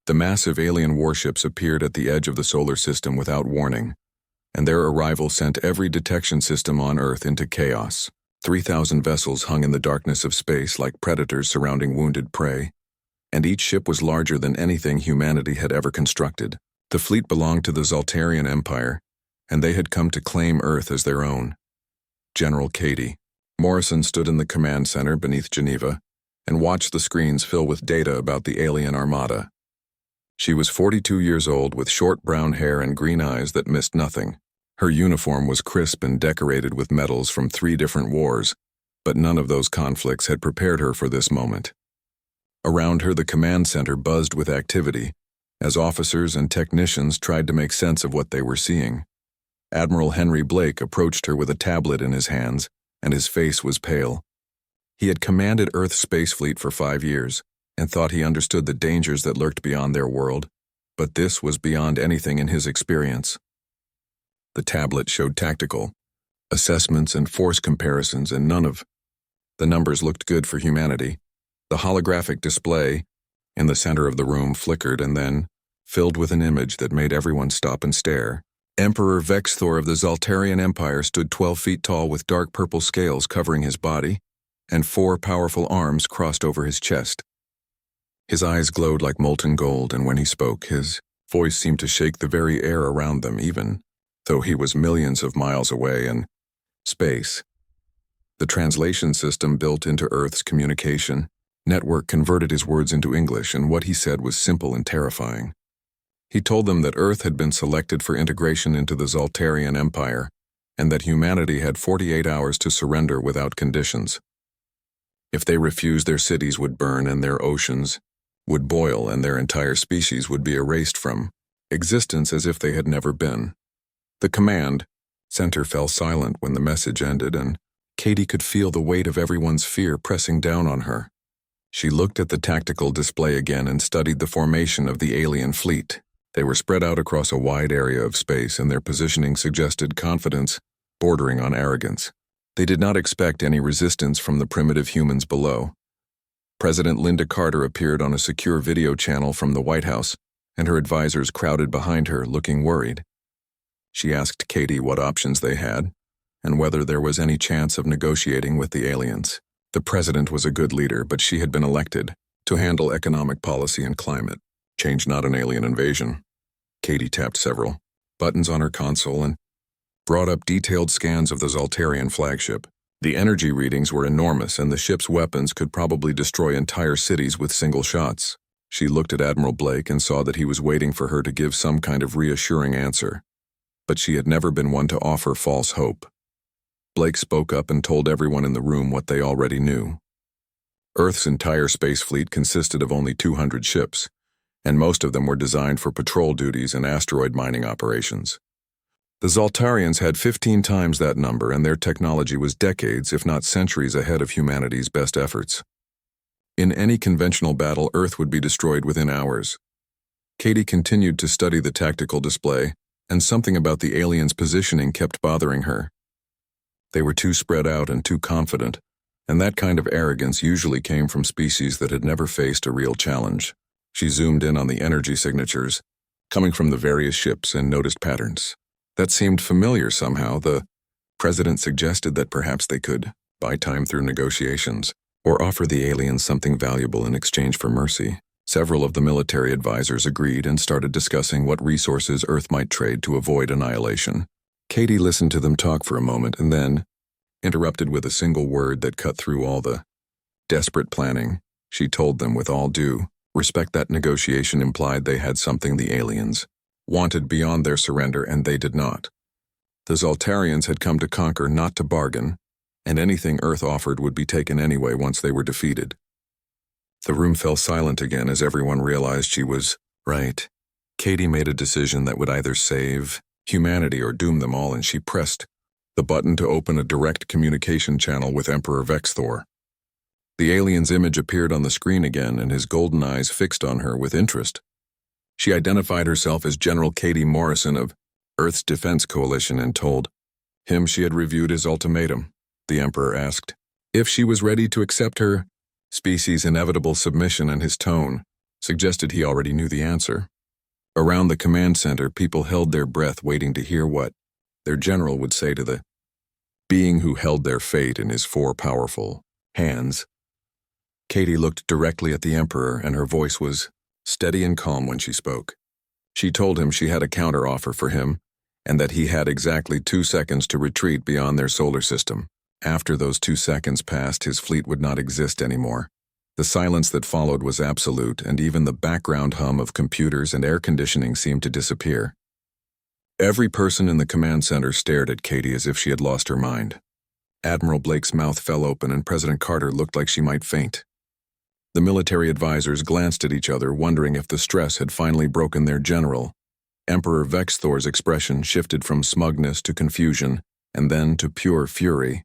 The massive alien warships appeared at the edge of the solar system without warning, and their arrival sent every detection system on Earth into chaos. 3,000 vessels hung in the darkness of space like predators surrounding wounded prey, and each ship was larger than anything humanity had ever constructed. The fleet belonged to the Zoltarian Empire, and they had come to claim Earth as their own. General Katie Morrison stood in the command center beneath Geneva and watched the screens fill with data about the alien armada. She was 42 years old with short brown hair and green eyes that missed nothing. Her uniform was crisp and decorated with medals from 3 different wars, but none of those conflicts had prepared her for this moment. Around her, the command center buzzed with activity, as officers and technicians tried to make sense of what they were seeing. Admiral Henry Blake approached her with a tablet in his hands, and his face was pale. He had commanded Earth's space fleet for 5 years, and thought he understood the dangers that lurked beyond their world, but this was beyond anything in his experience. The tablet showed tactical assessments and force comparisons, and none of the numbers looked good for humanity. The holographic display in the center of the room flickered and then filled with an image that made everyone stop and stare. Emperor Vexthor of the Zoltarian Empire stood 12 feet tall with dark purple scales covering his body, and 4 powerful arms crossed over his chest. His eyes glowed like molten gold, and when he spoke, his voice seemed to shake the very air around them, even though he was millions of miles away in space. The translation system built into Earth's communication network converted his words into English, and what he said was simple and terrifying. He told them that Earth had been selected for integration into the Zoltarian Empire, and that humanity had 48 hours to surrender without conditions. If they refused, their cities would burn and their oceans would boil, and their entire species would be erased from existence as if they had never been. The command center fell silent when the message ended, and Katie could feel the weight of everyone's fear pressing down on her. She looked at the tactical display again and studied the formation of the alien fleet. They were spread out across a wide area of space, and their positioning suggested confidence bordering on arrogance. They did not expect any resistance from the primitive humans below. President Linda Carter appeared on a secure video channel from the White House, and her advisors crowded behind her, looking worried. She asked Katie what options they had, and whether there was any chance of negotiating with the aliens. The president was a good leader, but she had been elected to handle economic policy and climate change, not an alien invasion. Katie tapped several buttons on her console and brought up detailed scans of the Zoltarian flagship. The energy readings were enormous, and the ship's weapons could probably destroy entire cities with single shots. She looked at Admiral Blake and saw that he was waiting for her to give some kind of reassuring answer, but she had never been one to offer false hope. Blake spoke up and told everyone in the room what they already knew. Earth's entire space fleet consisted of only 200 ships, and most of them were designed for patrol duties and asteroid mining operations. The Zoltarians had 15 times that number, and their technology was decades, if not centuries, ahead of humanity's best efforts. In any conventional battle, Earth would be destroyed within hours. Katie continued to study the tactical display, and something about the aliens' positioning kept bothering her. They were too spread out and too confident, and that kind of arrogance usually came from species that had never faced a real challenge. She zoomed in on the energy signatures coming from the various ships and noticed patterns that seemed familiar somehow. The president suggested that perhaps they could buy time through negotiations or offer the aliens something valuable in exchange for mercy. Several of the military advisors agreed and started discussing what resources Earth might trade to avoid annihilation. Katie listened to them talk for a moment and then interrupted with a single word that cut through all the desperate planning. She told them with all due respect that negotiation implied they had something the aliens wanted beyond their surrender, and they did not. The Zoltarians had come to conquer, not to bargain, and anything Earth offered would be taken anyway once they were defeated. The room fell silent again as everyone realized she was right. Katie made a decision that would either save humanity or doom them all, and she pressed the button to open a direct communication channel with Emperor Vexthor. The alien's image appeared on the screen again, and his golden eyes fixed on her with interest. She identified herself as General Katie Morrison of Earth's Defense Coalition and told him she had reviewed his ultimatum. The Emperor asked if she was ready to accept her species' inevitable submission, and his tone suggested he already knew the answer. Around the command center, people held their breath waiting to hear what their general would say to the being who held their fate in his four powerful hands. Katie looked directly at the Emperor, and her voice was steady and calm when she spoke. She told him she had a counteroffer for him, and that he had exactly 2 seconds to retreat beyond their solar system. After those 2 seconds passed, his fleet would not exist anymore. The silence that followed was absolute, and even the background hum of computers and air conditioning seemed to disappear. Every person in the command center stared at Katie as if she had lost her mind. Admiral Blake's mouth fell open, and President Carter looked like she might faint. The military advisors glanced at each other, wondering if the stress had finally broken their general. Emperor Vexthor's expression shifted from smugness to confusion, and then to pure fury.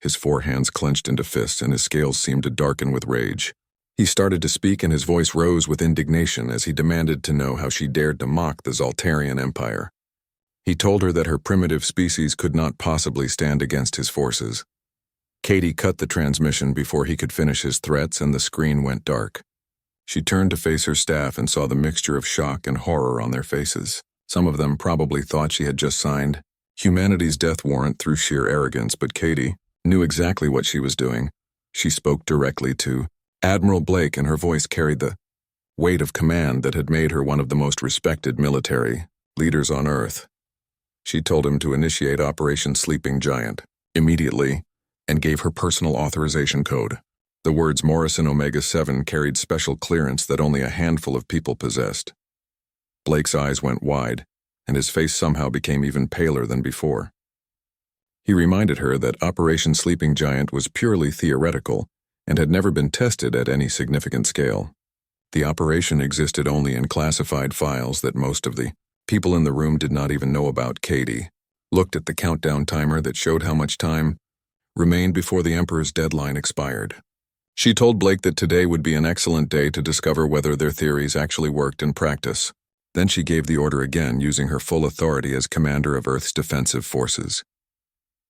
His 4 hands clenched into fists, and his scales seemed to darken with rage. He started to speak, and his voice rose with indignation as he demanded to know how she dared to mock the Zaltarian Empire. He told her that her primitive species could not possibly stand against his forces. Katie cut the transmission before he could finish his threats, and the screen went dark. She turned to face her staff and saw the mixture of shock and horror on their faces. Some of them probably thought she had just signed humanity's death warrant through sheer arrogance, but Katie knew exactly what she was doing. She spoke directly to Admiral Blake, and her voice carried the weight of command that had made her one of the most respected military leaders on Earth. She told him to initiate Operation Sleeping Giant immediately and gave her personal authorization code. The words Morrison Omega-7 carried special clearance that only a handful of people possessed. Blake's eyes went wide, and his face somehow became even paler than before. He reminded her that Operation Sleeping Giant was purely theoretical and had never been tested at any significant scale. The operation existed only in classified files that most of the people in the room did not even know about. Katie looked at the countdown timer that showed how much time remained before the Emperor's deadline expired. She told Blake that today would be an excellent day to discover whether their theories actually worked in practice. Then she gave the order again, using her full authority as commander of Earth's defensive forces.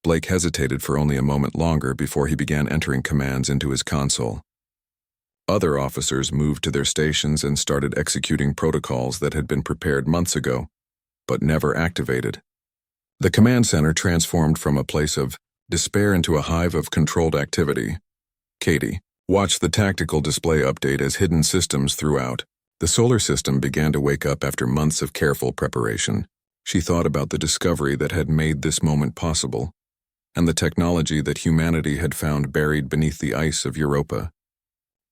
Blake hesitated for only a moment longer before he began entering commands into his console. Other officers moved to their stations and started executing protocols that had been prepared months ago, but never activated. The command center transformed from a place of despair into a hive of controlled activity. Katie watched the tactical display update as hidden systems throughout the solar system began to wake up after months of careful preparation. She thought about the discovery that had made this moment possible, and the technology that humanity had found buried beneath the ice of Europa.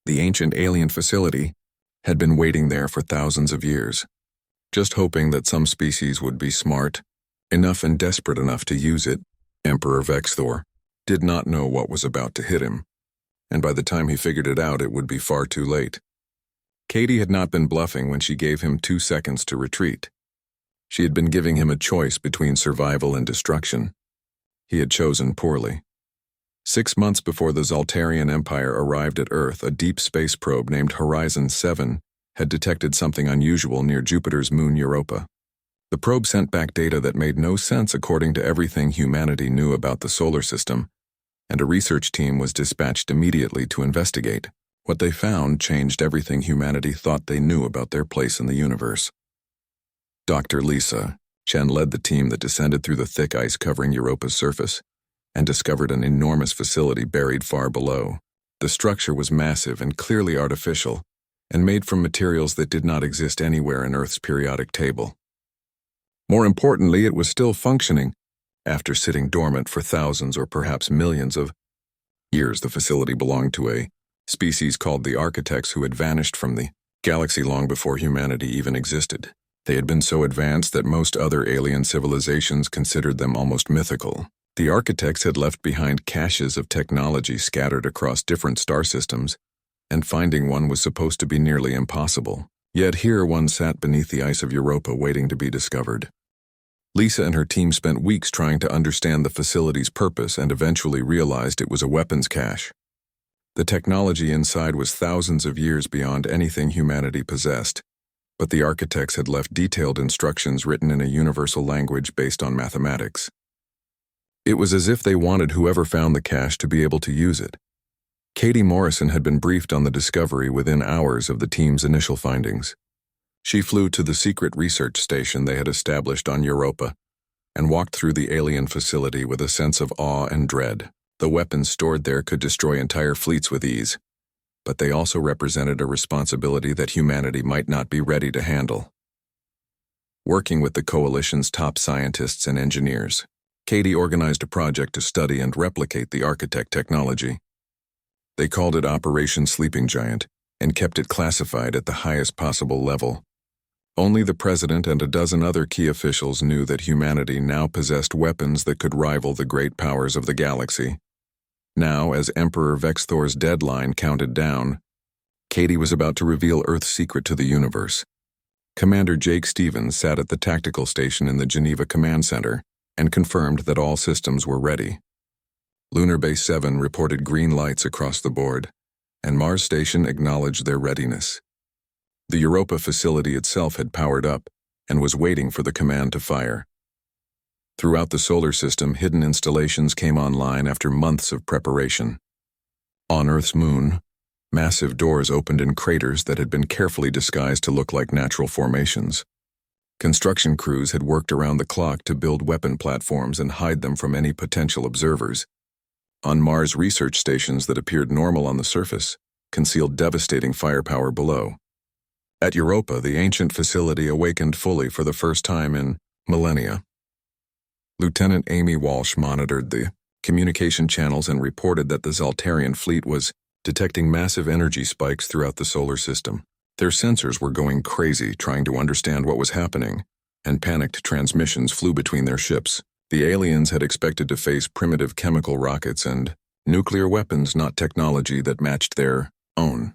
The ancient alien facility had been waiting there for thousands of years, just hoping that some species would be smart enough and desperate enough to use it. Emperor Vexthor did not know what was about to hit him, and by the time he figured it out, it would be far too late. Katie had not been bluffing when she gave him 2 seconds to retreat. She had been giving him a choice between survival and destruction. He had chosen poorly. 6 months before the Zaltarian Empire arrived at Earth, a deep space probe named Horizon 7 had detected something unusual near Jupiter's moon Europa. The probe sent back data that made no sense according to everything humanity knew about the solar system, and a research team was dispatched immediately to investigate. What they found changed everything humanity thought they knew about their place in the universe. Dr. Lisa Chen led the team that descended through the thick ice covering Europa's surface and discovered an enormous facility buried far below. The structure was massive and clearly artificial, and made from materials that did not exist anywhere in Earth's periodic table. More importantly, it was still functioning. After sitting dormant for thousands or perhaps millions of years, the facility belonged to a species called the Architects, who had vanished from the galaxy long before humanity even existed. They had been so advanced that most other alien civilizations considered them almost mythical. The Architects had left behind caches of technology scattered across different star systems, and finding one was supposed to be nearly impossible. Yet here one sat beneath the ice of Europa waiting to be discovered. Lisa and her team spent weeks trying to understand the facility's purpose and eventually realized it was a weapons cache. The technology inside was thousands of years beyond anything humanity possessed, but the Architects had left detailed instructions written in a universal language based on mathematics. It was as if they wanted whoever found the cache to be able to use it. Katie Morrison had been briefed on the discovery within hours of the team's initial findings. She flew to the secret research station they had established on Europa and walked through the alien facility with a sense of awe and dread. The weapons stored there could destroy entire fleets with ease, but they also represented a responsibility that humanity might not be ready to handle. Working with the Coalition's top scientists and engineers, Katie organized a project to study and replicate the architect technology. They called it Operation Sleeping Giant and kept it classified at the highest possible level. Only the president and a dozen other key officials knew that humanity now possessed weapons that could rival the great powers of the galaxy. Now, as Emperor Vexthor's deadline counted down, Katie was about to reveal Earth's secret to the universe. Commander Jake Stevens sat at the tactical station in the Geneva Command Center and confirmed that all systems were ready. Lunar Base 7 reported green lights across the board, and Mars Station acknowledged their readiness. The Europa facility itself had powered up and was waiting for the command to fire. Throughout the solar system, hidden installations came online after months of preparation. On Earth's moon, massive doors opened in craters that had been carefully disguised to look like natural formations. Construction crews had worked around the clock to build weapon platforms and hide them from any potential observers. On Mars, research stations that appeared normal on the surface concealed devastating firepower below. At Europa, the ancient facility awakened fully for the first time in millennia. Lieutenant Amy Walsh monitored the communication channels and reported that the Zaltarian fleet was detecting massive energy spikes throughout the solar system. Their sensors were going crazy trying to understand what was happening, and panicked transmissions flew between their ships. The aliens had expected to face primitive chemical rockets and nuclear weapons, not technology that matched their own.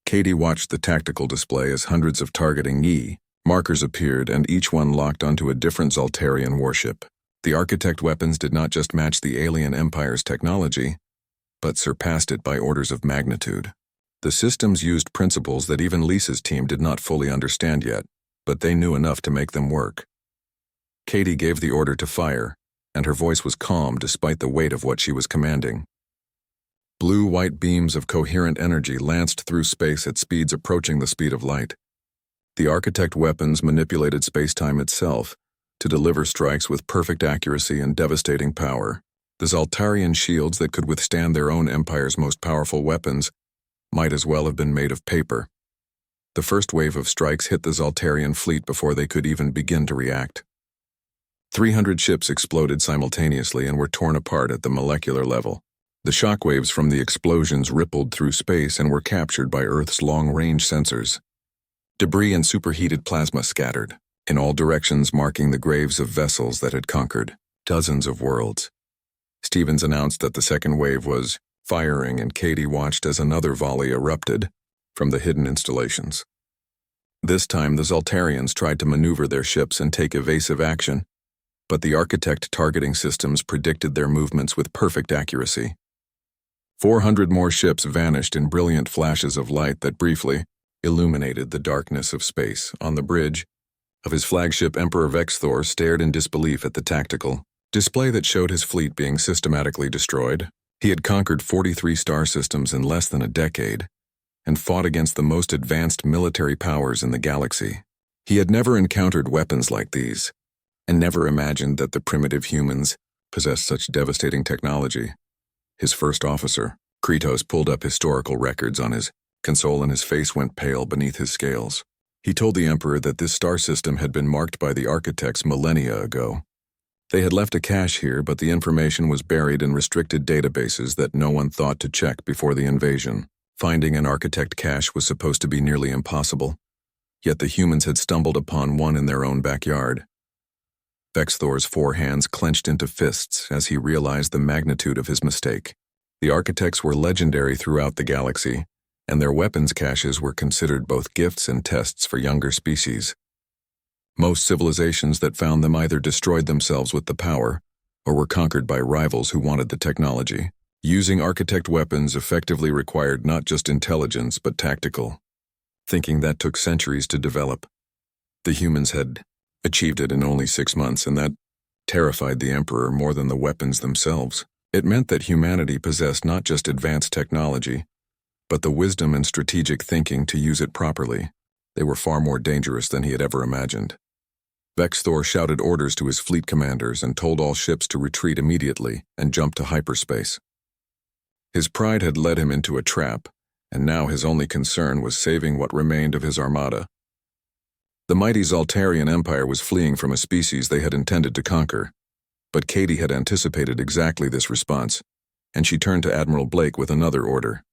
Katie watched the tactical display as hundreds of targeting E markers appeared, and each one locked onto a different Zaltarian warship. The architect weapons did not just match the alien empire's technology, but surpassed it by orders of magnitude. The systems used principles that even Lisa's team did not fully understand yet, but they knew enough to make them work. Katie gave the order to fire, and her voice was calm despite the weight of what she was commanding. Blue-white beams of coherent energy lanced through space at speeds approaching the speed of light. The architect weapons manipulated space-time itself to deliver strikes with perfect accuracy and devastating power. The Zaltarian shields that could withstand their own empire's most powerful weapons might as well have been made of paper. The first wave of strikes hit the Zaltarian fleet before they could even begin to react. 300 ships exploded simultaneously and were torn apart at the molecular level. The shockwaves from the explosions rippled through space and were captured by Earth's long-range sensors. Debris and superheated plasma scattered in all directions, marking the graves of vessels that had conquered dozens of worlds. Stevens announced that the second wave was firing, and Katie watched as another volley erupted from the hidden installations. This time, the Zaltarians tried to maneuver their ships and take evasive action, but the architect targeting systems predicted their movements with perfect accuracy. 400 more ships vanished in brilliant flashes of light that briefly illuminated the darkness of space. On the bridge of his flagship, Emperor Vexthor stared in disbelief at the tactical display that showed his fleet being systematically destroyed. He had conquered 43 star systems in less than a decade and fought against the most advanced military powers in the galaxy. He had never encountered weapons like these, and never imagined that the primitive humans possessed such devastating technology. His first officer, Kratos, pulled up historical records on his console, and his face went pale beneath his scales. He told the Emperor that this star system had been marked by the architects millennia ago. They had left a cache here, but the information was buried in restricted databases that no one thought to check before the invasion. Finding an architect cache was supposed to be nearly impossible, yet the humans had stumbled upon one in their own backyard. Vexthor's 4 hands clenched into fists as he realized the magnitude of his mistake. The architects were legendary throughout the galaxy, and their weapons caches were considered both gifts and tests for younger species. Most civilizations that found them either destroyed themselves with the power or were conquered by rivals who wanted the technology. Using architect weapons effectively required not just intelligence but tactical thinking that took centuries to develop. The humans had achieved it in only 6 months, and that terrified the Emperor more than the weapons themselves. It meant that humanity possessed not just advanced technology, but the wisdom and strategic thinking to use it properly. They were far more dangerous than he had ever imagined. Stor shouted orders to his fleet commanders and told all ships to retreat immediately and jump to hyperspace. His pride had led him into a trap, and now his only concern was saving what remained of his armada. The mighty Zaltarian Empire was fleeing from a species they had intended to conquer, but Katie had anticipated exactly this response, and she turned to Admiral Blake with another order.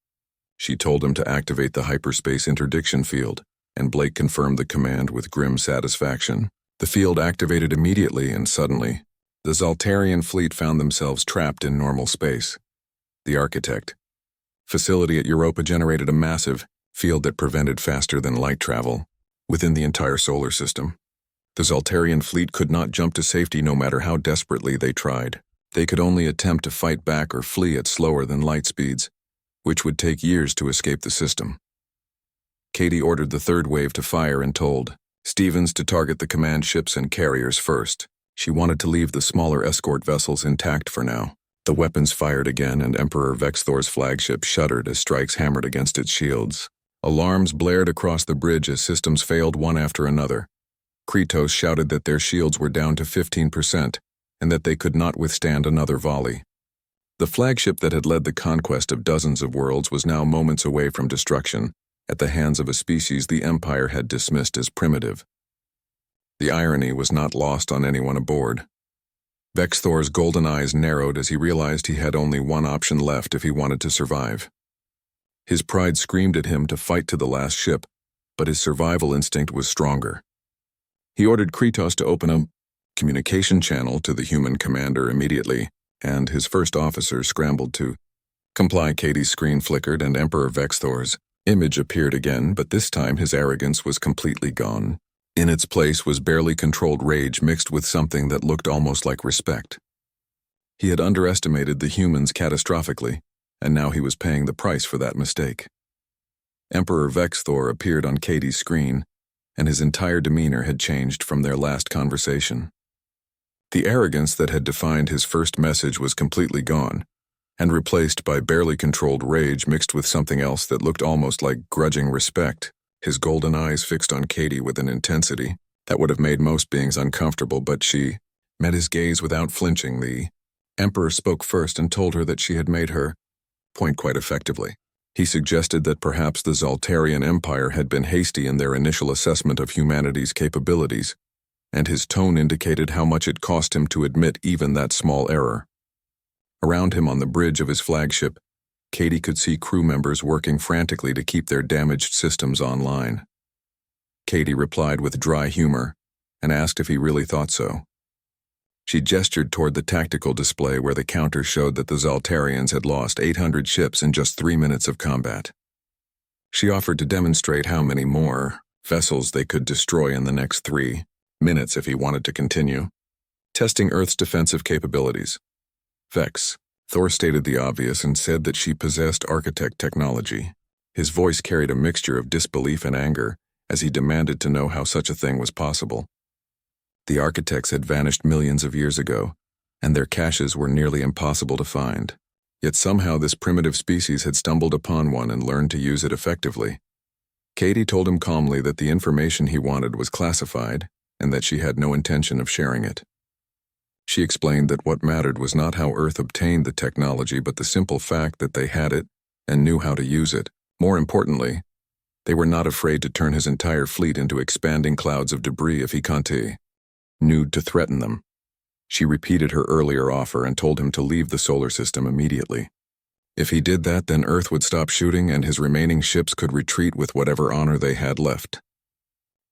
She told him to activate the hyperspace interdiction field, and Blake confirmed the command with grim satisfaction. The field activated immediately, and suddenly, the Zaltarian fleet found themselves trapped in normal space. The architect facility at Europa generated a massive field that prevented faster-than-light travel within the entire solar system. The Zaltarian fleet could not jump to safety no matter how desperately they tried. They could only attempt to fight back or flee at slower-than-light speeds, which would take years to escape the system. Katie ordered the third wave to fire and told Stevens to target the command ships and carriers first. She wanted to leave the smaller escort vessels intact for now. The weapons fired again, and Emperor Vexthor's flagship shuddered as strikes hammered against its shields. Alarms blared across the bridge as systems failed one after another. Kratos shouted that their shields were down to 15%, and that they could not withstand another volley. The flagship that had led the conquest of dozens of worlds was now moments away from destruction, at the hands of a species the Empire had dismissed as primitive. The irony was not lost on anyone aboard. Vexthor's golden eyes narrowed as he realized he had only one option left if he wanted to survive. His pride screamed at him to fight to the last ship, but his survival instinct was stronger. He ordered Kratos to open a communication channel to the human commander immediately, and his first officer scrambled to comply. Katie's screen flickered and Emperor Vexthor's image appeared again, but this time his arrogance was completely gone. In its place was barely controlled rage mixed with something that looked almost like respect. He had underestimated the humans catastrophically, and now he was paying the price for that mistake. Emperor Vexthor appeared on Katie's screen, and his entire demeanor had changed from their last conversation. The arrogance that had defined his first message was completely gone, and replaced by barely controlled rage mixed with something else that looked almost like grudging respect. His golden eyes fixed on Katie with an intensity that would have made most beings uncomfortable, but she met his gaze without flinching. The Emperor spoke first and told her that she had made her point quite effectively. He suggested that perhaps the Zaltarian Empire had been hasty in their initial assessment of humanity's capabilities, and his tone indicated how much it cost him to admit even that small error. Around him on the bridge of his flagship, Katie could see crew members working frantically to keep their damaged systems online. Katie replied with dry humor and asked if he really thought so. She gestured toward the tactical display where the counter showed that the Zaltarians had lost 800 ships in just 3 minutes of combat. She offered to demonstrate how many more vessels they could destroy in the next 3 minutes if he wanted to continue, testing Earth's defensive capabilities. Thor stated the obvious and said that she possessed architect technology. His voice carried a mixture of disbelief and anger as he demanded to know how such a thing was possible. The architects had vanished millions of years ago, and their caches were nearly impossible to find. Yet somehow this primitive species had stumbled upon one and learned to use it effectively. Katie told him calmly that the information he wanted was classified and that she had no intention of sharing it. She explained that what mattered was not how Earth obtained the technology but the simple fact that they had it and knew how to use it. More importantly, they were not afraid to turn his entire fleet into expanding clouds of debris if he continued to threaten them. She repeated her earlier offer and told him to leave the solar system immediately. If he did that, then Earth would stop shooting and his remaining ships could retreat with whatever honor they had left.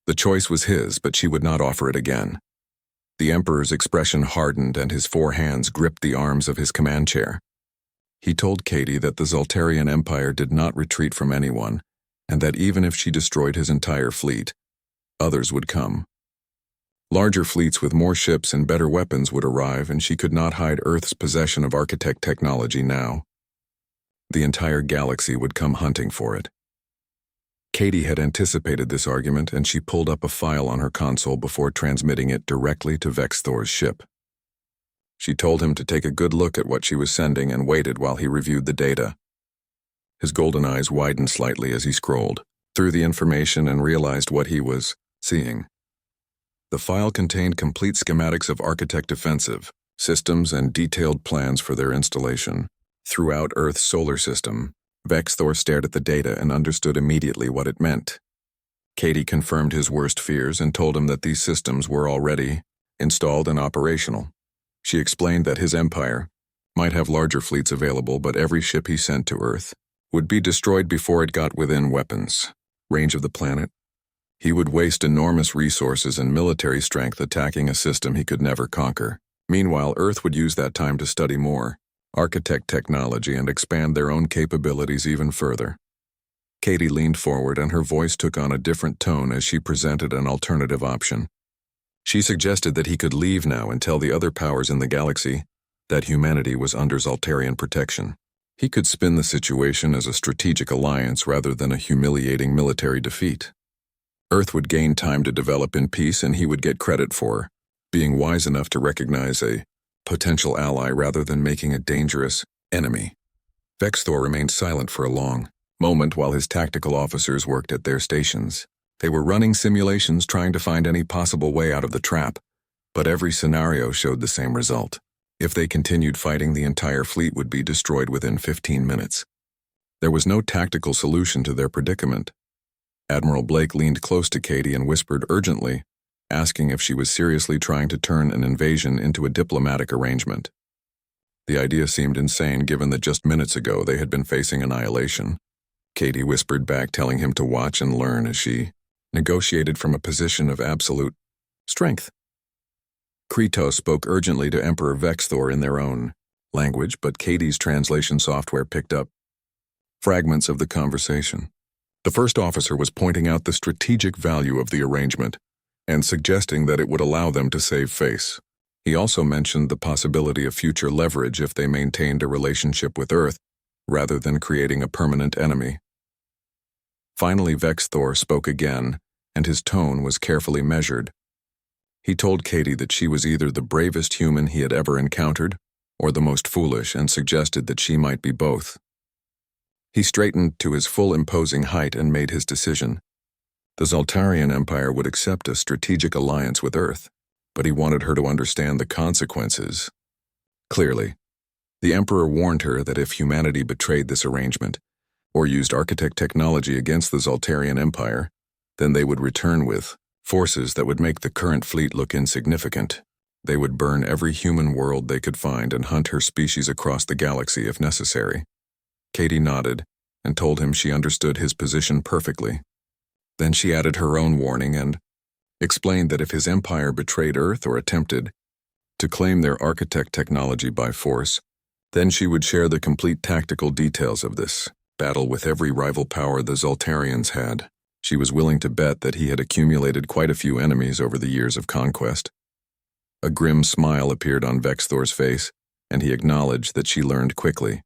The choice was his, but she would not offer it again. The Emperor's expression hardened and his 4 hands gripped the arms of his command chair. He told Katie that the Zaltarian Empire did not retreat from anyone, and that even if she destroyed his entire fleet, others would come. Larger fleets with more ships and better weapons would arrive, and she could not hide Earth's possession of architect technology now. The entire galaxy would come hunting for it. Katie had anticipated this argument, and she pulled up a file on her console before transmitting it directly to Vexthor's ship. She told him to take a good look at what she was sending and waited while he reviewed the data. His golden eyes widened slightly as he scrolled through the information and realized what he was seeing. The file contained complete schematics of Architect defensive systems and detailed plans for their installation throughout Earth's solar system. Stor stared at the data and understood immediately what it meant. Katie confirmed his worst fears and told him that these systems were already installed and operational. She explained that his empire might have larger fleets available, but every ship he sent to Earth would be destroyed before it got within weapons range of the planet. He would waste enormous resources and military strength attacking a system he could never conquer. Meanwhile, Earth would use that time to study more Architect technology and expand their own capabilities even further. Katie leaned forward and her voice took on a different tone as she presented an alternative option. She suggested that he could leave now and tell the other powers in the galaxy that humanity was under Zoltarian protection. He could spin the situation as a strategic alliance rather than a humiliating military defeat. Earth would gain time to develop in peace, and he would get credit for being wise enough to recognize a potential ally rather than making a dangerous enemy. Stor remained silent for a long moment while his tactical officers worked at their stations. They were running simulations trying to find any possible way out of the trap, but every scenario showed the same result. If they continued fighting, the entire fleet would be destroyed within 15 minutes. There was no tactical solution to their predicament. Admiral Blake leaned close to Katie and whispered urgently, asking if she was seriously trying to turn an invasion into a diplomatic arrangement. The idea seemed insane given that just minutes ago they had been facing annihilation. Katie whispered back, telling him to watch and learn as she negotiated from a position of absolute strength. Kretos spoke urgently to Emperor Stor in their own language, but Katie's translation software picked up fragments of the conversation. The first officer was pointing out the strategic value of the arrangement and suggesting that it would allow them to save face. He also mentioned the possibility of future leverage if they maintained a relationship with Earth rather than creating a permanent enemy. Finally, Stor spoke again, and his tone was carefully measured. He told Katie that she was either the bravest human he had ever encountered or the most foolish, and suggested that she might be both. He straightened to his full imposing height and made his decision. The Zoltarian Empire would accept a strategic alliance with Earth, but he wanted her to understand the consequences clearly. The Emperor warned her that if humanity betrayed this arrangement or used Architect technology against the Zoltarian Empire, then they would return with forces that would make the current fleet look insignificant. They would burn every human world they could find and hunt her species across the galaxy if necessary. Katie nodded and told him she understood his position perfectly. Then she added her own warning and explained that if his empire betrayed Earth or attempted to claim their Architect technology by force, then she would share the complete tactical details of this battle with every rival power the Zoltarians had. She was willing to bet that he had accumulated quite a few enemies over the years of conquest. A grim smile appeared on Stor's face, and he acknowledged that she learned quickly.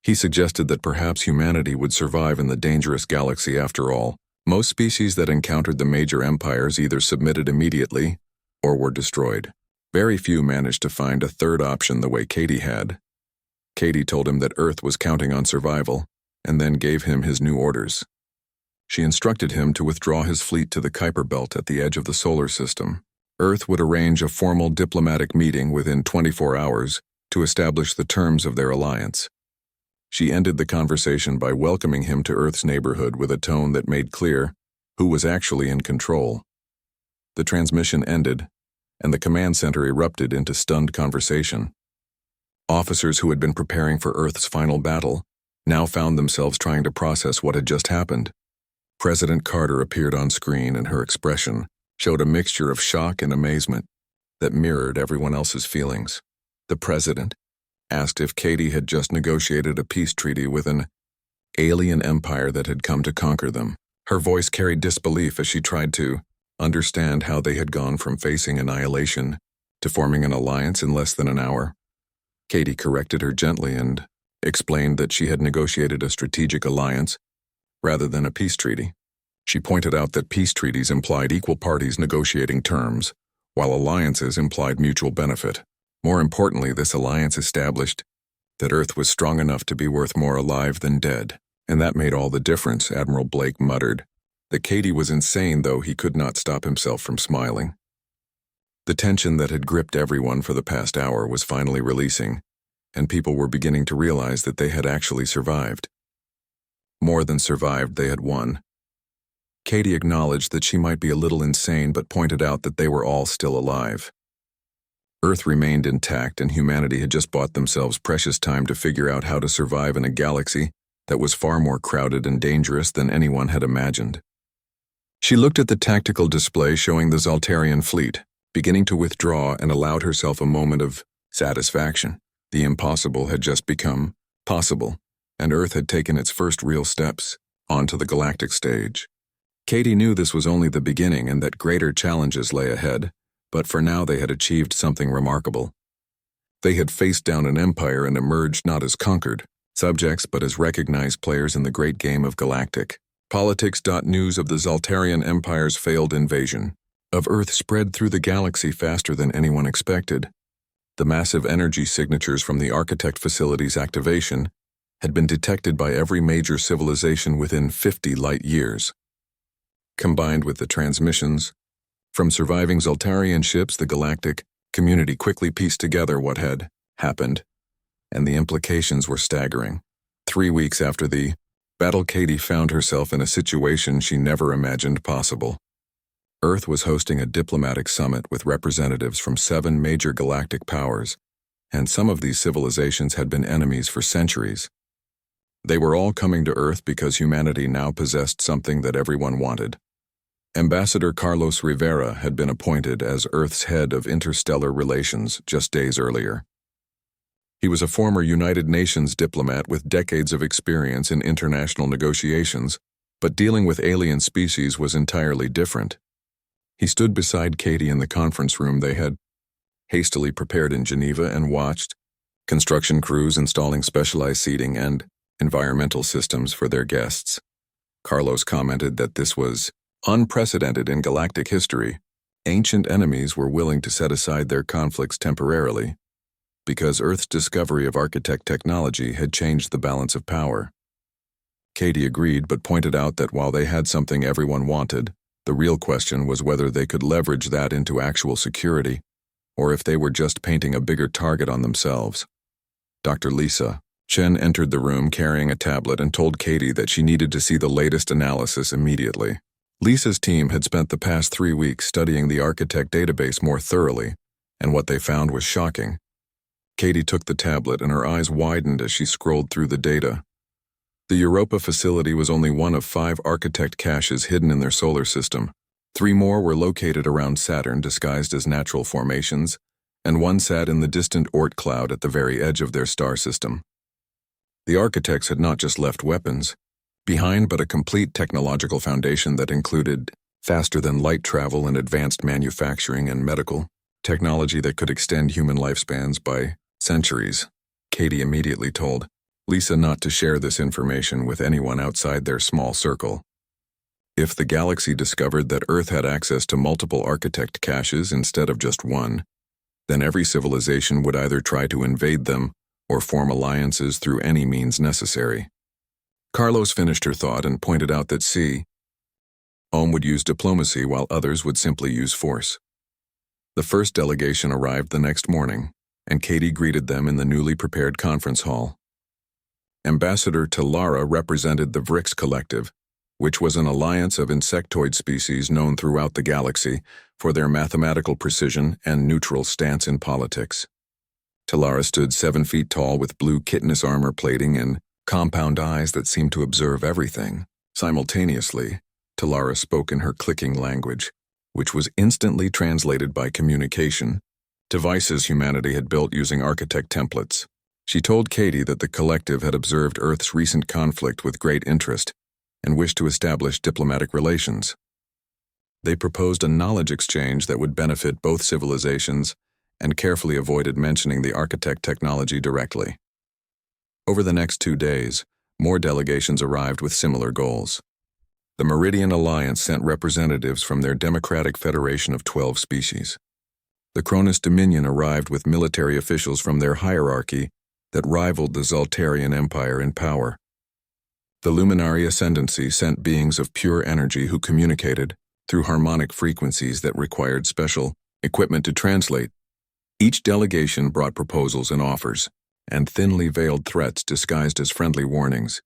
He suggested that perhaps humanity would survive in the dangerous galaxy after all. Most species that encountered the major empires either submitted immediately or were destroyed. Very few managed to find a third option the way Katie had. Katie told him that Earth was counting on survival, and then gave him his new orders. She instructed him to withdraw his fleet to the Kuiper Belt at the edge of the solar system. Earth would arrange a formal diplomatic meeting within 24 hours to establish the terms of their alliance. She ended the conversation by welcoming him to Earth's neighborhood with a tone that made clear who was actually in control. The transmission ended, and the command center erupted into stunned conversation. Officers who had been preparing for Earth's final battle now found themselves trying to process what had just happened. President Carter appeared on screen, and her expression showed a mixture of shock and amazement that mirrored everyone else's feelings. The president asked if Katie had just negotiated a peace treaty with an alien empire that had come to conquer them. Her voice carried disbelief as she tried to understand how they had gone from facing annihilation to forming an alliance in less than an hour. Katie corrected her gently and explained that she had negotiated a strategic alliance rather than a peace treaty. She pointed out that peace treaties implied equal parties negotiating terms, while alliances implied mutual benefit. More importantly, this alliance established that Earth was strong enough to be worth more alive than dead. And that made all the difference, Admiral Blake muttered. That Katie was insane, though he could not stop himself from smiling. The tension that had gripped everyone for the past hour was finally releasing, and people were beginning to realize that they had actually survived. More than survived, they had won. Katie acknowledged that she might be a little insane, but pointed out that they were all still alive. Earth remained intact, and humanity had just bought themselves precious time to figure out how to survive in a galaxy that was far more crowded and dangerous than anyone had imagined. She looked at the tactical display showing the Zaltarian fleet, beginning to withdraw, and allowed herself a moment of satisfaction. The impossible had just become possible, and Earth had taken its first real steps onto the galactic stage. Katie knew this was only the beginning and that greater challenges lay ahead, but for now they had achieved something remarkable. They had faced down an empire and emerged not as conquered subjects but as recognized players in the great game of galactic politics. News of the Zaltarian Empire's failed invasion of Earth spread through the galaxy faster than anyone expected. The massive energy signatures from the Architect facility's activation had been detected by every major civilization within 50 light years. Combined with the transmissions from surviving Zaltarian ships, the galactic community quickly pieced together what had happened, and the implications were staggering. 3 weeks after the battle, Katie found herself in a situation she never imagined possible. Earth was hosting a diplomatic summit with representatives from 7 major galactic powers, and some of these civilizations had been enemies for centuries. They were all coming to Earth because humanity now possessed something that everyone wanted. Ambassador Carlos Rivera had been appointed as Earth's head of interstellar relations just days earlier. He was a former United Nations diplomat with decades of experience in international negotiations, but dealing with alien species was entirely different. He stood beside Katie in the conference room they had hastily prepared in Geneva and watched construction crews installing specialized seating and environmental systems for their guests. Carlos commented that this was unprecedented in galactic history. Ancient enemies were willing to set aside their conflicts temporarily because Earth's discovery of architect technology had changed the balance of power. Katie agreed, but pointed out that while they had something everyone wanted, the real question was whether they could leverage that into actual security, or if they were just painting a bigger target on themselves. Dr. Lisa Chen entered the room carrying a tablet and told Katie that she needed to see the latest analysis immediately. Lisa's team had spent the past 3 weeks studying the architect database more thoroughly, and what they found was shocking. Katie took the tablet and her eyes widened as she scrolled through the data. The Europa facility was only one of 5 architect caches hidden in their solar system. 3 more were located around Saturn disguised as natural formations, and 1 sat in the distant Oort cloud at the very edge of their star system. The architects had not just left weapons behind, but a complete technological foundation that included faster-than-light travel and advanced manufacturing and medical technology that could extend human lifespans by centuries. Katie immediately told Lisa not to share this information with anyone outside their small circle. If the galaxy discovered that Earth had access to multiple architect caches instead of just one, then every civilization would either try to invade them or form alliances through any means necessary. Carlos finished her thought and pointed out that Ohm would use diplomacy while others would simply use force. The first delegation arrived the next morning, and Katie greeted them in the newly prepared conference hall. Ambassador Talara represented the Vrix Collective, which was an alliance of insectoid species known throughout the galaxy for their mathematical precision and neutral stance in politics. Talara stood 7 feet tall with blue chitinous armor plating and compound eyes that seemed to observe everything. Simultaneously, Talara spoke in her clicking language, which was instantly translated by communication devices humanity had built using architect templates. She told Katie that the collective had observed Earth's recent conflict with great interest and wished to establish diplomatic relations. They proposed a knowledge exchange that would benefit both civilizations and carefully avoided mentioning the architect technology directly. Over the next 2 days, more delegations arrived with similar goals. The Meridian Alliance sent representatives from their democratic federation of 12 species. The Cronus Dominion arrived with military officials from their hierarchy that rivaled the Zaltarian Empire in power. The Luminary Ascendancy sent beings of pure energy who communicated through harmonic frequencies that required special equipment to translate. Each delegation brought proposals and offers, and thinly veiled threats disguised as friendly warnings.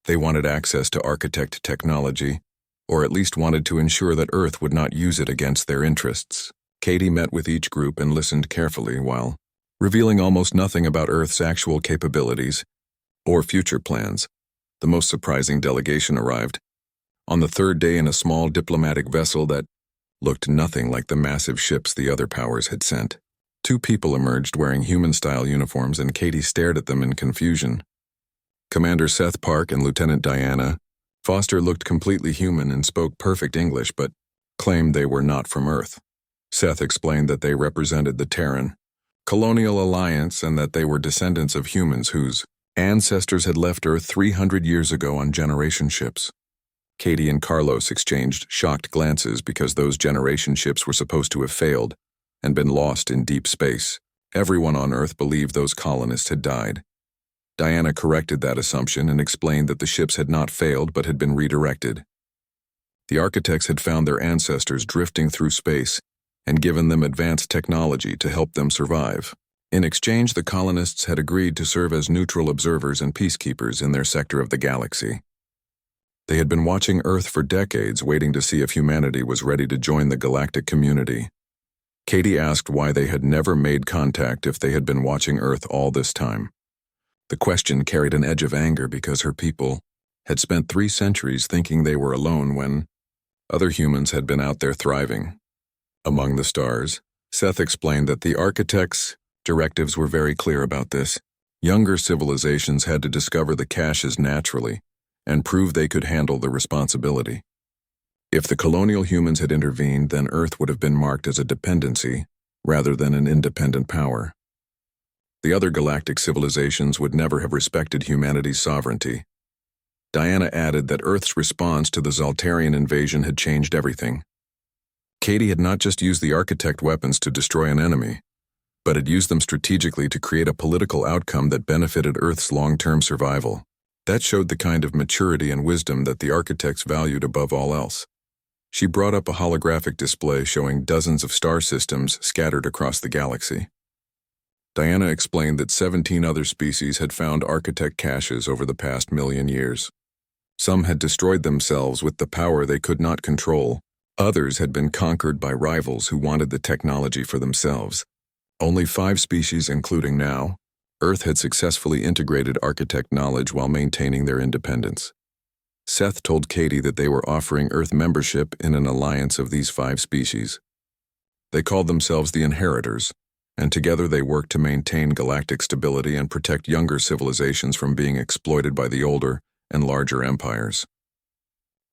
They wanted access to architect technology, or at least wanted to ensure that Earth would not use it against their interests. Katie met with each group and listened carefully while revealing almost nothing about Earth's actual capabilities or future plans. The most surprising delegation arrived on the third day in a small diplomatic vessel that looked nothing like the massive ships the other powers had sent. Two people emerged wearing human-style uniforms, and Katie stared at them in confusion. Commander Seth Park and Lieutenant Diana Foster looked completely human and spoke perfect English, but claimed they were not from Earth. Seth explained that they represented the Terran Colonial Alliance and that they were descendants of humans whose ancestors had left Earth 300 years ago on generation ships. Katie and Carlos exchanged shocked glances because those generation ships were supposed to have failed and been lost in deep space. Everyone on Earth believed those colonists had died. Diana corrected that assumption and explained that the ships had not failed but had been redirected. The architects had found their ancestors drifting through space and given them advanced technology to help them survive. In exchange, the colonists had agreed to serve as neutral observers and peacekeepers in their sector of the galaxy. They had been watching Earth for decades, waiting to see if humanity was ready to join the galactic community. Katie asked why they had never made contact if they had been watching Earth all this time. The question carried an edge of anger because her people had spent 3 centuries thinking they were alone when other humans had been out there thriving. Among the stars, Seth explained that the architects' directives were very clear about this. Younger civilizations had to discover the caches naturally and prove they could handle the responsibility. If the colonial humans had intervened, then Earth would have been marked as a dependency rather than an independent power. The other galactic civilizations would never have respected humanity's sovereignty. Diana added that Earth's response to the Zaltarian invasion had changed everything. Katie had not just used the architect weapons to destroy an enemy, but had used them strategically to create a political outcome that benefited Earth's long-term survival. That showed the kind of maturity and wisdom that the architects valued above all else. She brought up a holographic display showing dozens of star systems scattered across the galaxy. Diana explained that 17 other species had found architect caches over the past 1,000,000 years. Some had destroyed themselves with the power they could not control. Others had been conquered by rivals who wanted the technology for themselves. Only 5 species, including now, Earth had successfully integrated architect knowledge while maintaining their independence. Seth told Katie that they were offering Earth membership in an alliance of these 5 species. They called themselves the Inheritors, and together they worked to maintain galactic stability and protect younger civilizations from being exploited by the older and larger empires.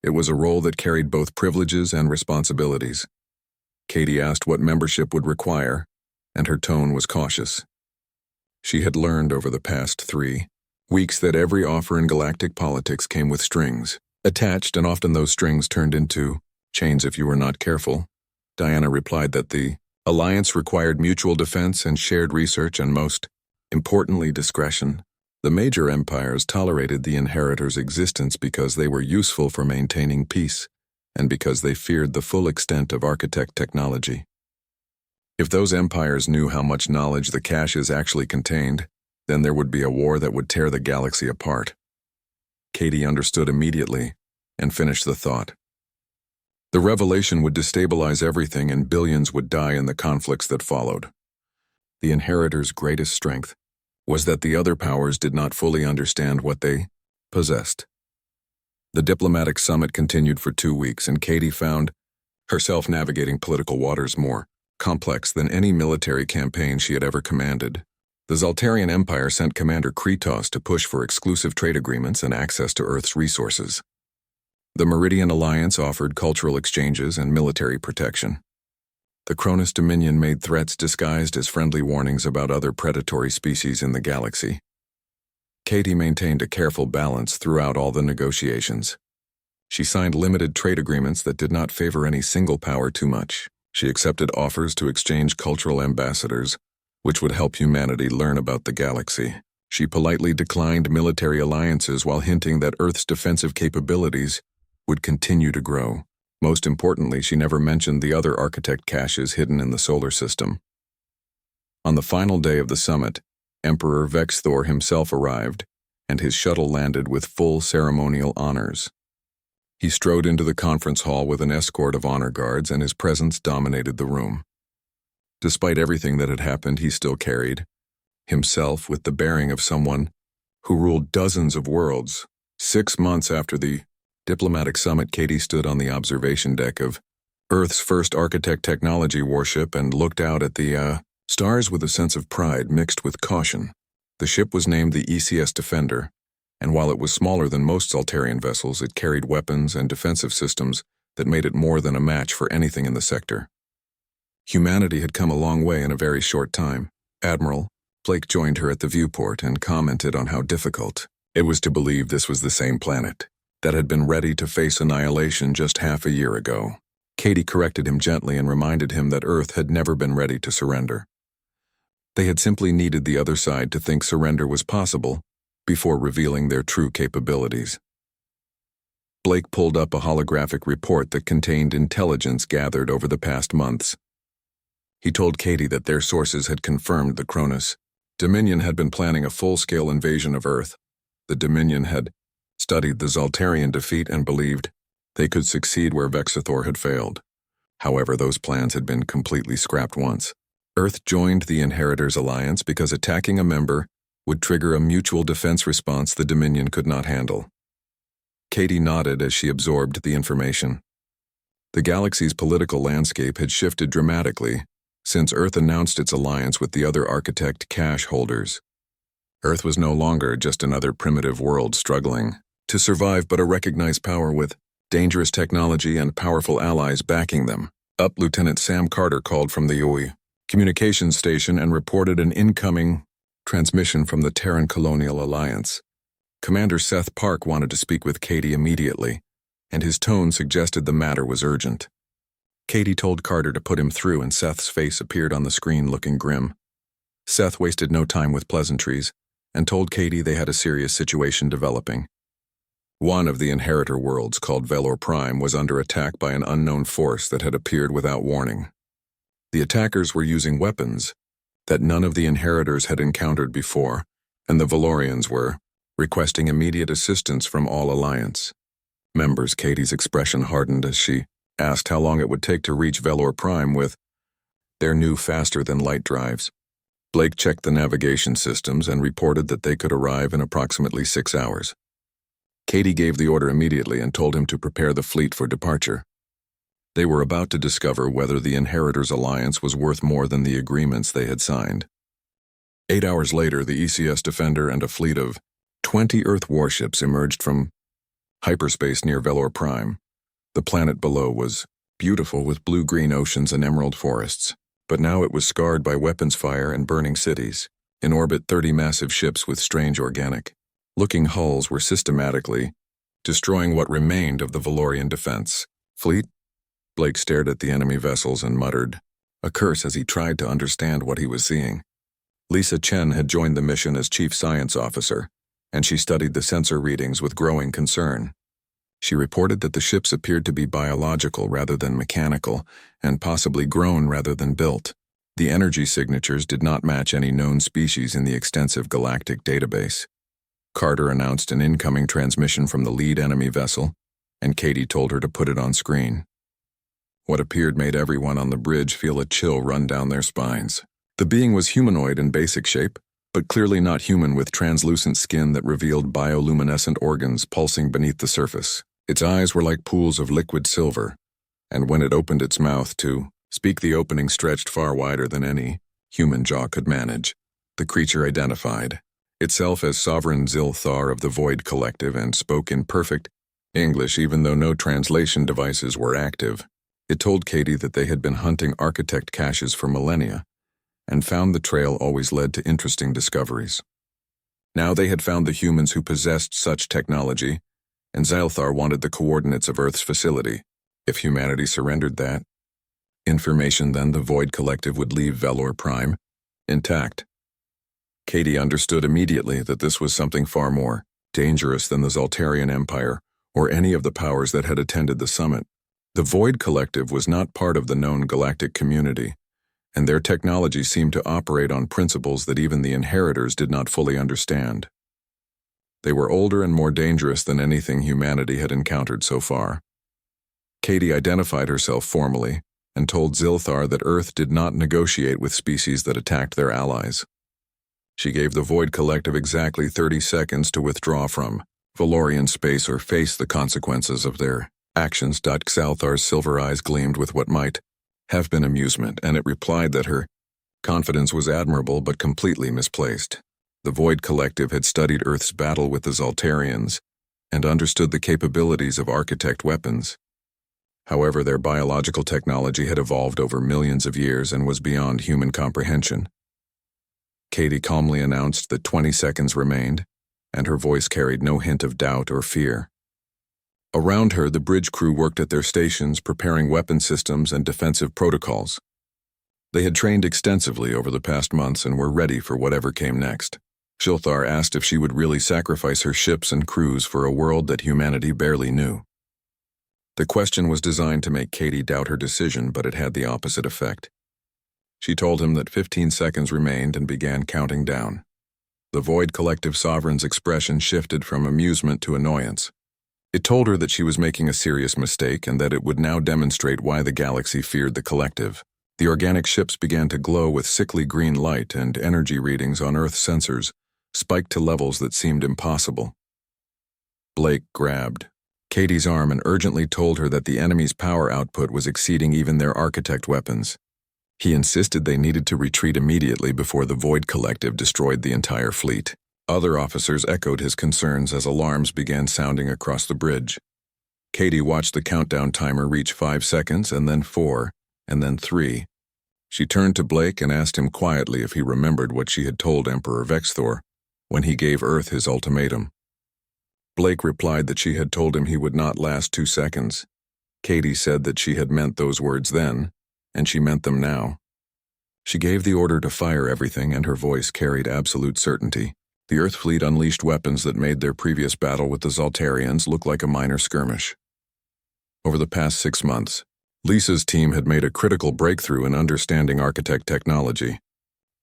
It was a role that carried both privileges and responsibilities. Katie asked what membership would require, and her tone was cautious. She had learned over the past 3 weeks that every offer in galactic politics came with strings attached, and often those strings turned into chains if you were not careful. Diana replied that the alliance required mutual defense and shared research and, most importantly, discretion. The major empires tolerated the Inheritors' existence because they were useful for maintaining peace and because they feared the full extent of architect technology. If those empires knew how much knowledge the caches actually contained, then there would be a war that would tear the galaxy apart. Katie understood immediately and finished the thought. The revelation would destabilize everything, and billions would die in the conflicts that followed. The Inheritors' greatest strength was that the other powers did not fully understand what they possessed. The diplomatic summit continued for 2 weeks, and Katie found herself navigating political waters more complex than any military campaign she had ever commanded. The Zaltarian Empire sent Commander Kretos to push for exclusive trade agreements and access to Earth's resources. The Meridian Alliance offered cultural exchanges and military protection. The Cronus Dominion made threats disguised as friendly warnings about other predatory species in the galaxy. Katie maintained a careful balance throughout all the negotiations. She signed limited trade agreements that did not favor any single power too much. She accepted offers to exchange cultural ambassadors, which would help humanity learn about the galaxy. She politely declined military alliances while hinting that Earth's defensive capabilities would continue to grow. Most importantly, she never mentioned the other architect caches hidden in the solar system. On the final day of the summit, Emperor Vexthor himself arrived, and his shuttle landed with full ceremonial honors. He strode into the conference hall with an escort of honor guards, and his presence dominated the room. Despite everything that had happened, he still carried himself with the bearing of someone who ruled dozens of worlds. 6 months after the diplomatic summit, Katie stood on the observation deck of Earth's first architect technology warship and looked out at the stars with a sense of pride mixed with caution. The ship was named the ECS Defender, and while it was smaller than most Saltarian vessels, it carried weapons and defensive systems that made it more than a match for anything in the sector. Humanity had come a long way in a very short time. Admiral Blake joined her at the viewport and commented on how difficult it was to believe this was the same planet that had been ready to face annihilation just half a year ago. Katie corrected him gently and reminded him that Earth had never been ready to surrender. They had simply needed the other side to think surrender was possible before revealing their true capabilities. Blake pulled up a holographic report that contained intelligence gathered over the past months. He told Katie that their sources had confirmed the Cronus Dominion had been planning a full-scale invasion of Earth. The Dominion had studied the Zaltarian defeat and believed they could succeed where Vexithor had failed. However, those plans had been completely scrapped once. Earth joined the Inheritors Alliance because attacking a member would trigger a mutual defense response the Dominion could not handle. Katie nodded as she absorbed the information. The galaxy's political landscape had shifted dramatically since Earth announced its alliance with the other architect cache holders. Earth was no longer just another primitive world struggling to survive, but a recognized power with dangerous technology and powerful allies backing them. Up, Lieutenant Sam Carter called from the UI communications station and reported an incoming transmission from the Terran Colonial Alliance. Commander Seth Park wanted to speak with Katie immediately, and his tone suggested the matter was urgent. Katie told Carter to put him through, and Seth's face appeared on the screen looking grim. Seth wasted no time with pleasantries and told Katie they had a serious situation developing. One of the inheritor worlds, called Velor Prime, was under attack by an unknown force that had appeared without warning. The attackers were using weapons that none of the inheritors had encountered before, and the Velorians were requesting immediate assistance from all Alliance members. Katie's expression hardened as she asked how long it would take to reach Velor Prime with their new faster-than-light drives. Blake checked the navigation systems and reported that they could arrive in approximately 6 hours. Katie gave the order immediately and told him to prepare the fleet for departure. They were about to discover whether the Inheritors Alliance was worth more than the agreements they had signed. 8 hours later, the ECS Defender and a fleet of 20 Earth warships emerged from hyperspace near Velor Prime. The planet below was beautiful with blue-green oceans and emerald forests, but now it was scarred by weapons fire and burning cities. In orbit, 30 massive ships with strange organic-looking hulls were systematically destroying what remained of the Velorian defense fleet. Blake stared at the enemy vessels and muttered a curse as he tried to understand what he was seeing. Lisa Chen had joined the mission as Chief Science Officer, and she studied the sensor readings with growing concern. She reported that the ships appeared to be biological rather than mechanical, and possibly grown rather than built. The energy signatures did not match any known species in the extensive galactic database. Carter announced an incoming transmission from the lead enemy vessel, and Katie told her to put it on screen. What appeared made everyone on the bridge feel a chill run down their spines. The being was humanoid in basic shape, but clearly not human, with translucent skin that revealed bioluminescent organs pulsing beneath the surface. Its eyes were like pools of liquid silver, and when it opened its mouth to speak, the opening stretched far wider than any human jaw could manage. The creature identified itself as Sovereign Zilthar of the Void Collective and spoke in perfect English even though no translation devices were active. It told Katie that they had been hunting architect caches for millennia and found the trail always led to interesting discoveries. Now they had found the humans who possessed such technology, and Zilthar wanted the coordinates of Earth's facility. If humanity surrendered that Information then the Void Collective would leave Velor Prime intact. Katie understood immediately that this was something far more dangerous than the Zoltarian Empire or any of the powers that had attended the summit. The Void Collective was not part of the known galactic community, and their technology seemed to operate on principles that even the inheritors did not fully understand. They were older and more dangerous than anything humanity had encountered so far. Katie identified herself formally and told Zilthar that Earth did not negotiate with species that attacked their allies. She gave the Void Collective exactly 30 seconds to withdraw from Valorian space or face the consequences of their actions. Xalthar's silver eyes gleamed with what might have been amusement, and it replied that her confidence was admirable but completely misplaced. The Void Collective had studied Earth's battle with the Zoltarians and understood the capabilities of architect weapons. However, their biological technology had evolved over millions of years and was beyond human comprehension. Katie calmly announced that 20 seconds remained, and her voice carried no hint of doubt or fear. Around her, the bridge crew worked at their stations preparing weapon systems and defensive protocols. They had trained extensively over the past months and were ready for whatever came next. Zilthar asked if she would really sacrifice her ships and crews for a world that humanity barely knew. The question was designed to make Katie doubt her decision, but it had the opposite effect. She told him that 15 seconds remained and began counting down. The Void Collective Sovereign's expression shifted from amusement to annoyance. It told her that she was making a serious mistake and that it would now demonstrate why the galaxy feared the collective. The organic ships began to glow with sickly green light, and energy readings on Earth sensors spiked to levels that seemed impossible. Blake grabbed Katie's arm and urgently told her that the enemy's power output was exceeding even their architect weapons. He insisted they needed to retreat immediately before the Void Collective destroyed the entire fleet. Other officers echoed his concerns as alarms began sounding across the bridge. Katie watched the countdown timer reach 5 seconds, and then 4, and then 3. She turned to Blake and asked him quietly if he remembered what she had told Emperor Vexthor when he gave Earth his ultimatum. Blake replied that she had told him he would not last 2 seconds. Katie said that she had meant those words then, and she meant them now. She gave the order to fire everything, and her voice carried absolute certainty. The Earth fleet unleashed weapons that made their previous battle with the Zoltarians look like a minor skirmish. Over the past 6 months, Lisa's team had made a critical breakthrough in understanding architect technology.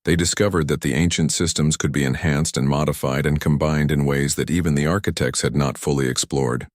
They discovered that the ancient systems could be enhanced and modified and combined in ways that even the architects had not fully explored.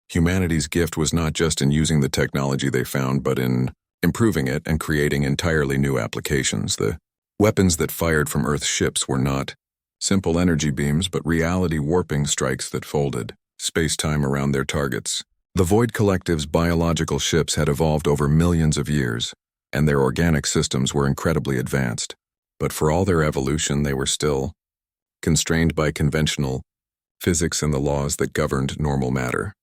Humanity's gift was not just in using the technology they found, but in improving it and creating entirely new applications. The weapons that fired from Earth's ships were not simple energy beams, but reality warping strikes that folded space-time around their targets. The Void Collective's biological ships had evolved over millions of years, and their organic systems were incredibly advanced. But for all their evolution, they were still constrained by conventional physics and the laws that governed normal matter.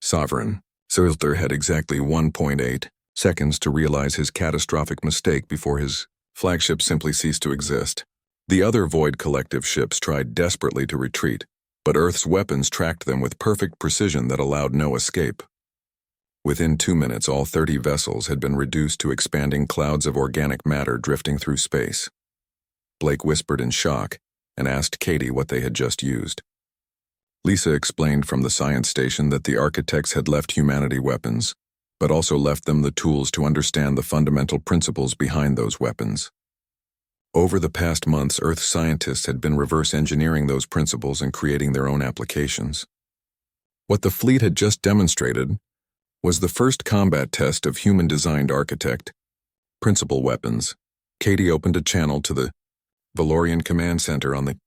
Sovereign Zilthar had exactly 1.8 seconds to realize his catastrophic mistake before his flagship simply ceased to exist. The other Void Collective ships tried desperately to retreat, but Earth's weapons tracked them with perfect precision that allowed no escape. Within 2 minutes, all 30 vessels had been reduced to expanding clouds of organic matter drifting through space. Blake whispered in shock and asked Katie what they had just used. Lisa explained from the science station that the architects had left humanity weapons, but also left them the tools to understand the fundamental principles behind those weapons. Over the past months, Earth scientists had been reverse engineering those principles and creating their own applications. What the fleet had just demonstrated was the first combat test of human-designed architect principle weapons. Katie opened a channel to the Valorian command center on the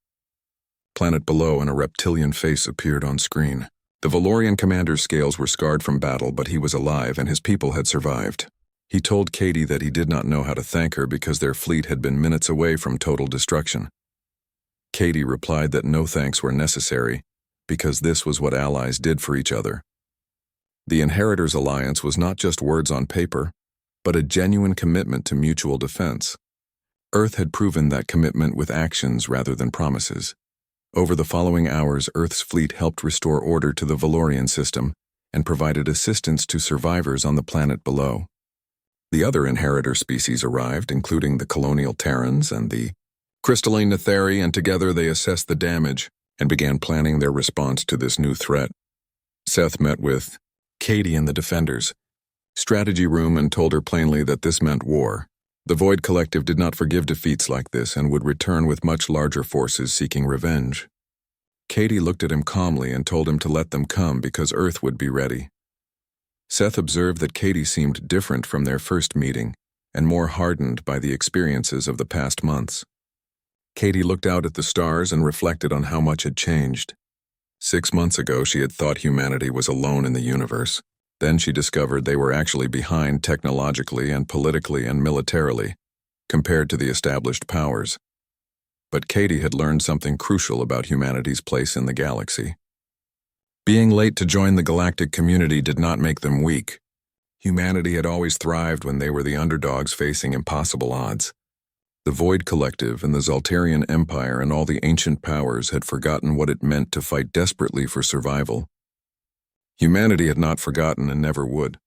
planet below, and a reptilian face appeared on screen. The Valorian commander's scales were scarred from battle, but he was alive and his people had survived. He told Katie that he did not know how to thank her because their fleet had been minutes away from total destruction. Katie replied that no thanks were necessary because this was what allies did for each other. The Inheritors' Alliance was not just words on paper, but a genuine commitment to mutual defense. Earth had proven that commitment with actions rather than promises. Over the following hours, Earth's fleet helped restore order to the Valorian system and provided assistance to survivors on the planet below. The other inheritor species arrived, including the colonial Terrans and the crystalline Netheri, and together they assessed the damage and began planning their response to this new threat. Seth met with Katie in the Defenders strategy room and told her plainly that this meant war. The Void Collective did not forgive defeats like this and would return with much larger forces seeking revenge. Katie looked at him calmly and told him to let them come because Earth would be ready. Seth observed that Katie seemed different from their first meeting and more hardened by the experiences of the past months. Katie looked out at the stars and reflected on how much had changed. 6 months ago, she had thought humanity was alone in the universe. Then she discovered they were actually behind technologically and politically and militarily, compared to the established powers. But Katie had learned something crucial about humanity's place in the galaxy. Being late to join the galactic community did not make them weak. Humanity had always thrived when they were the underdogs facing impossible odds. The Void Collective and the Zaltarian Empire and all the ancient powers had forgotten what it meant to fight desperately for survival. Humanity had not forgotten and never would.